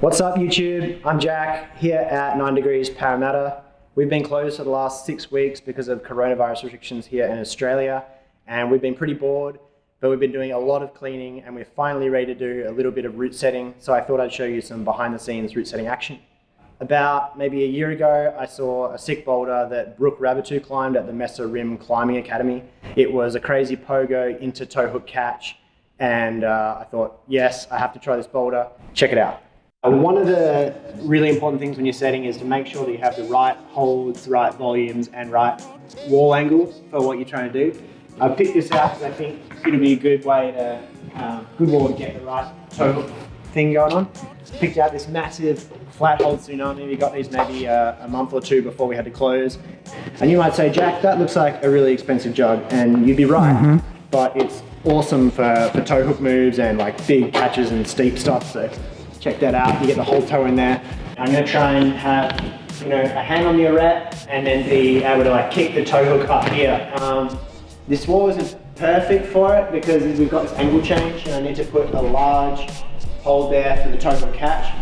What's up YouTube? I'm Jack here at 9 Degrees Parramatta. We've been closed for the last 6 weeks because of coronavirus restrictions here in Australia, and we've been pretty bored, but we've been doing a lot of cleaning and we're finally ready to do a little bit of route setting. So I thought I'd show you some behind the scenes route setting action. About maybe a year ago, I saw a sick boulder that Brooke Rabbitoo climbed at the Mesa Rim Climbing Academy. It was a crazy pogo into toe hook catch, and I thought, yes, I have to try this boulder. Check it out. One of the really important things when you're setting is to make sure that you have the right holds, right volumes, and right wall angle for what you're trying to do. I picked this out because I think it'll be a good way to, good wall to get the right toe hook thing going on. Picked out this massive flat hold tsunami. We got these maybe a month or two before we had to close. And you might say, Jack, that looks like a really expensive jug, and you'd be right, but it's awesome for toe hook moves and like big catches and steep stuff. So check that out. You get the whole toe in there. I'm going to try and have, a hand on the arete and then be able to like kick the toe hook up here. This wall isn't perfect for it because we've got this angle change and I need to put a large hold there for the toe hook catch.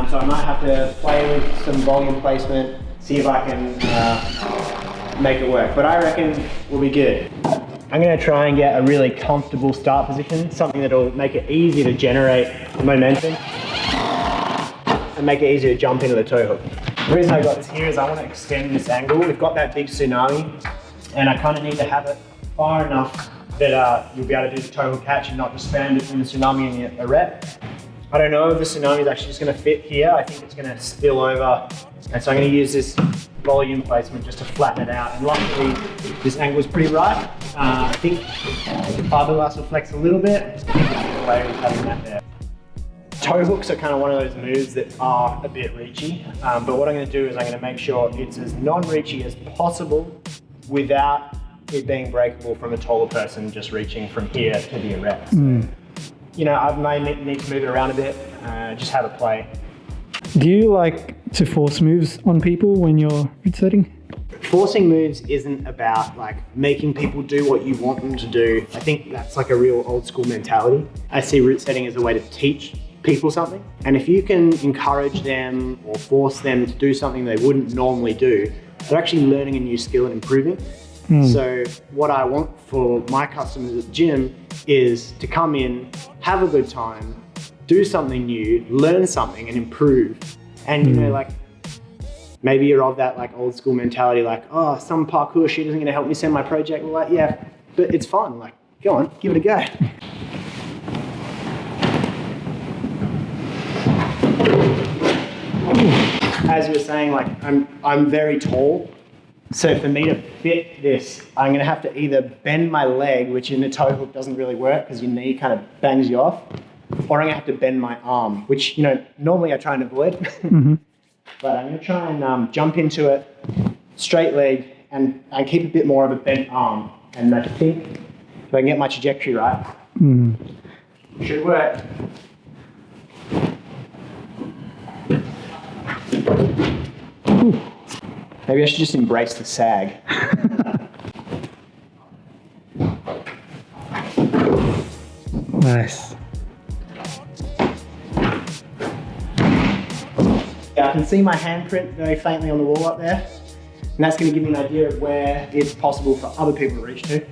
So I might have to play with some volume placement, see if I can make it work. But I reckon we'll be good. I'm going to try and get a really comfortable start position, something that'll make it easy to generate momentum and make it easy to jump into the toe hook. The reason I got this here is I want to extend this angle. We've got that big tsunami and I kind of need to have it far enough that you'll be able to do the toe hook catch and not just stand between the tsunami and the arete. I don't know if the tsunami is actually just going to fit here. I think it's going to spill over, and so I'm going to use this volume placement just to flatten it out. And luckily, this angle is pretty right. I think the fiberglass will flex a little bit. The way of having that there. Toe hooks are kind of one of those moves that are a bit reachy, but what I'm going to do is I'm going to make sure it's as non-reachy as possible without it being breakable from a taller person just reaching from here to the arete. So, I may need to move it around a bit, just have a play. Do you like to force moves on people when you're route setting? Forcing moves isn't about like making people do what you want them to do. I think that's like a real old school mentality. I see route setting as a way to teach people something. And if you can encourage them or force them to do something they wouldn't normally do, they're actually learning a new skill and improving. So what I want for my customers at the gym is to come in, have a good time, do something new, learn something and improve. And maybe you're of that like old school mentality, like, oh, some parkour shit isn't gonna help me send my project. Well, like, yeah, but it's fun. Like, go on, give it a go. As you were saying, like I'm very tall. So for me to fit this, I'm going to have to either bend my leg, which in a toe hook doesn't really work because your knee kind of bangs you off, or I'm going to have to bend my arm, which normally I try and avoid. But I'm going to try and jump into it, straight leg, and keep a bit more of a bent arm. And I think if I can get my trajectory right, it should work. Maybe I should just embrace the sag. Nice. Yeah, I can see my handprint very faintly on the wall up there. And that's going to give me an idea of where it's possible for other people to reach to.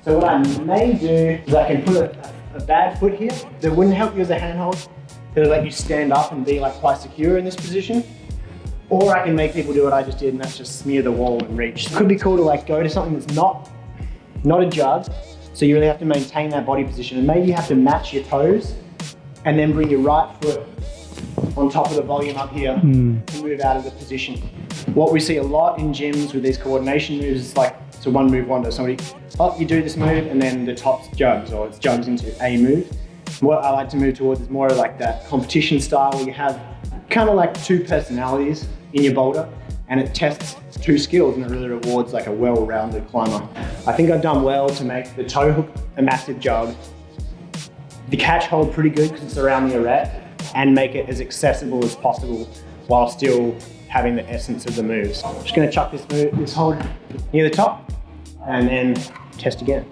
So what I may do is I can put a bad foot here that wouldn't help you as a handhold. It'll let you stand up and be like quite secure in this position. Or I can make people do what I just did, and that's just smear the wall and reach. It could be cool to like go to something that's not a jug, so you really have to maintain that body position, and maybe you have to match your toes and then bring your right foot on top of the volume up here to move out of the position. What we see a lot in gyms with these coordination moves is like, it's a one move wonder. Somebody, you do this move and then the top's jugs, or it's jugs into a move. What I like to move towards is more of like that competition style where you have kind of like two personalities in your boulder, and it tests two skills and it really rewards like a well-rounded climber. I think I've done well to make the toe hook a massive jug, the catch hold pretty good because it's around the arete, and make it as accessible as possible while still having the essence of the moves. I'm just going to chuck this hold near the top and then test again.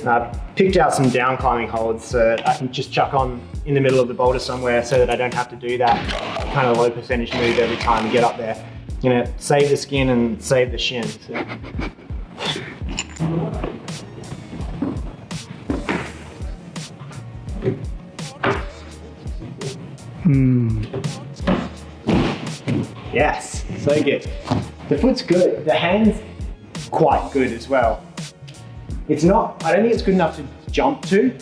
I picked out some down climbing holds so that I can just chuck on in the middle of the boulder somewhere so that I don't have to do that kind of low percentage move every time I get up there. You know, save the skin and save the shin. So. Yes, so good. The foot's good. The hand's quite good as well. It's not, I don't think it's good enough to jump to,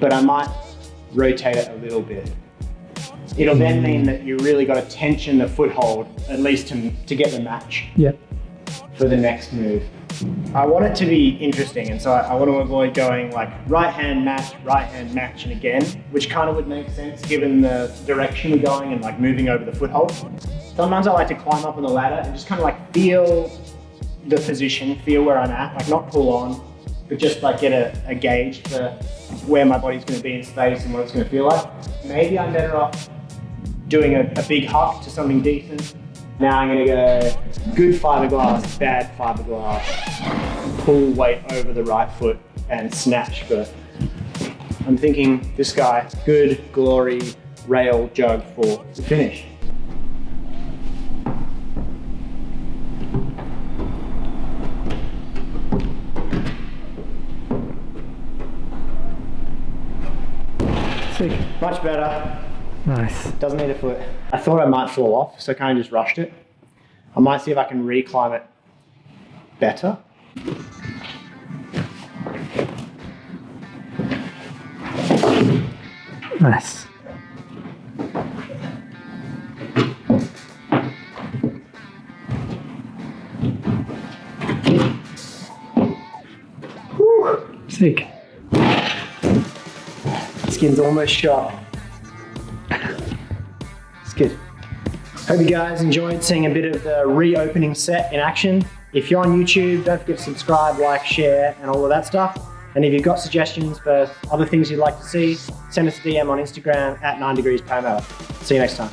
but I might rotate it a little bit. It'll then mean that you really got to tension the foothold, at least to get the match for the next move. I want it to be interesting, and so I want to avoid going like right hand match, and again, which kind of would make sense given the direction we're going and like moving over the foothold. Sometimes I like to climb up on the ladder and just kind of like feel the position, feel where I'm at, like not pull on, but just like get a gauge for where my body's going to be in space and what it's going to feel like. Maybe I'm better off doing a big huck to something decent. Now I'm going to go good fiberglass, bad fiberglass, pull weight over the right foot and snatch, but I'm thinking this guy, good, glory, rail, jug for the finish. Sick. Much better. Nice. Doesn't need a foot. I thought I might fall off, so I kind of just rushed it. I might see if I can reclimb it better. Nice. Whew. Sick. Skin's almost shot. It's good. Hope you guys enjoyed seeing a bit of the reopening set in action. If you're on YouTube, don't forget to subscribe, like, share, and all of that stuff. And if you've got suggestions for other things you'd like to see, send us a DM on Instagram at 9degreesparamount. See you next time.